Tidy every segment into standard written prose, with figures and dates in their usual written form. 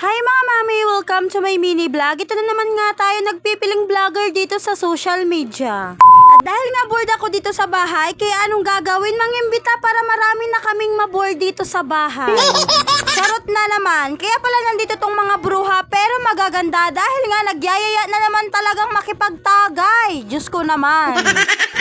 Hi mga mami! Welcome to my mini vlog. Ito na naman nga tayo nagpipiling vlogger dito sa social media. At dahil nga bored ako dito sa bahay, kaya anong gagawin? Mangimbita para marami na kaming maboard dito sa bahay. Charot na naman. Kaya pala nandito tong mga bruha pero magaganda dahil nga nagyayaya na naman talagang makipagtagay. Diyos ko naman.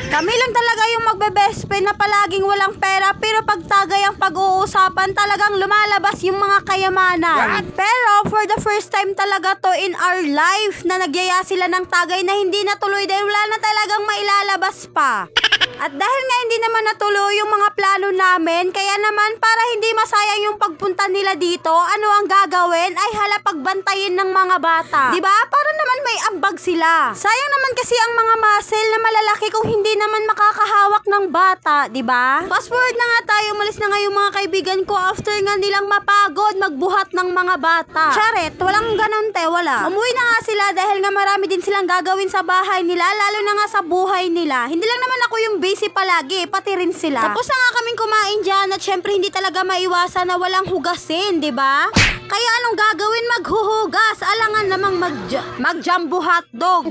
Kami lang talaga yung magbe-best friend na palaging walang pera pero pagtagay ang pag-uusapan talagang lumalabas yung mga kayamanan. Pero for the first time talaga to in our life na nagyaya sila ng tagay na hindi natuloy dahil wala na talagang mailalabas pa. At dahil nga hindi naman natuloy yung mga plano namin, kaya naman para hindi masayang yung pagpunta nila dito, ano ang gagawin ay pagbantayin ng mga bata. Diba? Para naman may ambag sila. Sayang naman kasi ang mga muscle na malalaki kung hindi naman makakahawak ng bata, diba? Fast forward na nga tayo, umalis na nga yung mga kaibigan ko after nga nilang mapagod magbuhat ng mga bata. Charet, walang ganun te, wala. Umuwi na nga sila dahil nga marami din silang gagawin sa bahay nila, lalo na nga sa buhay nila. Hindi lang naman ako yung busy palagi, pati rin sila. Tapos na nga kaming kumain dyan at syempre hindi talaga maiwasan na walang hugasin, diba? Kaya anong gagawin? Maghuhugas. Alangan namang mag-jumbo hotdog.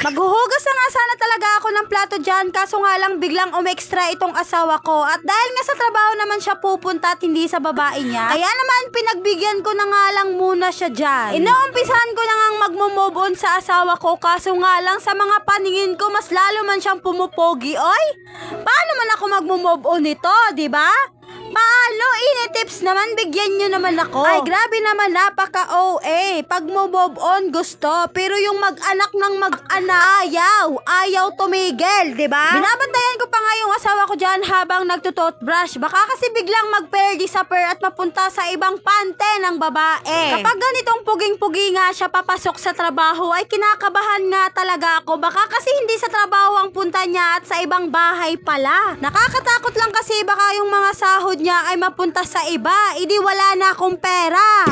Maghuhugas na nga sana talaga ako ng plato dyan, kaso nga lang biglang umextra itong asawa ko. At dahil nga sa trabaho naman siya pupunta at hindi sa babae niya, kaya naman pinagbigyan ko na nga lang muna siya dyan. Inaumpisahan ko na nga magmo-move on sa asawa ko, kaso nga lang sa mga paningin ko mas lalo man siyang pumupogi. Oy, paano man ako magmo-move on nito, diba? Paano? Tips naman, bigyan nyo naman ako. Ay, grabe naman, napaka-OA. Pag move on, gusto. Pero yung mag-anak ng ayaw tumigil, diba? Binabantayan ko pa nga yung asawa ko dyan habang nagtutoothbrush. Baka kasi biglang mag-pair disappear at mapunta sa ibang pante ng babae. Kapag ganitong puging-pugi nga siya papasok sa trabaho, ay kinakabahan nga talaga ako. Baka kasi hindi sa trabaho ang punta niya at sa ibang bahay pala. Nakakatakot lang kasi baka yung mga sahod niya ay mapunta sa iba, idi wala na akong pera.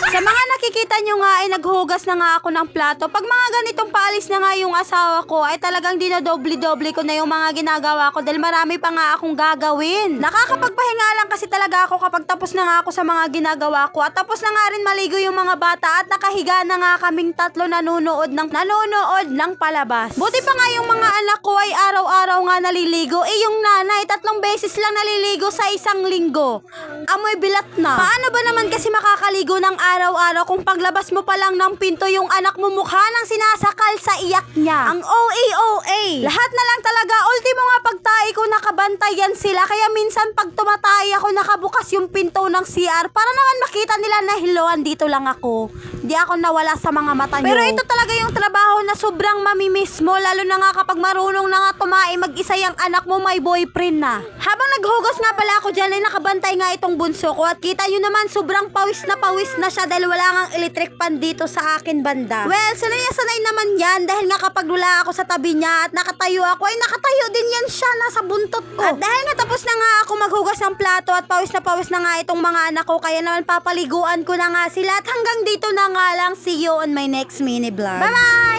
Sa mga nakikita nyo nga ay naghugas na nga ako ng plato. Pag mga ganitong paalis na nga yung asawa ko ay talagang dinodoble-doble ko na yung mga ginagawa ko dahil marami pa nga akong gagawin. Nakakapagpahinga lang kasi talaga ako kapag tapos na nga ako sa mga ginagawa ko at tapos na nga rin maligo yung mga bata at nakahiga na nga kaming tatlo nanonood ng palabas. Buti pa nga yung mga anak ko ay araw-araw nga naliligo. Yung nanay 3 beses lang naliligo sa isang linggo. Amoy bilat na. Paano ba naman kasi makakaligo ng araw-araw kung paglabas mo pa lang ng pinto yung anak mo mukha nang sinasakal sa iyak niya? Ang OA. Lahat na lang talaga. Ultimo nga pagtahi ko nakabantayan sila. Kaya minsan pag tumatahi ako nakabukas yung pinto ng CR para naman makita nila na hiloan dito lang ako. Di ako nawala sa mga mata nyo. Pero ito talaga yung trabaho na sobrang mamimiss mo. Lalo na nga kapag marunong na nga tumae mag-isa yung anak mo may boyfriend na. Habang naghugas nga pala ako dyan ay nakabantay nga itong bunso ko. At kita nyo naman sobrang pawis na siya dahil wala ngang electric pan dito sa akin banda. Well, sanay naman yan dahil nga kapag wala ako sa tabi niya at nakatayo ako ay nakatayo din yan siya nasa buntot ko. At dahil nga tapos na nga ako maghugas ng plato at pawis na nga itong mga anak ko, kaya naman papaliguan ko na nga sila at hanggang dito na nga lang. See you on my next mini vlog. Bye-bye!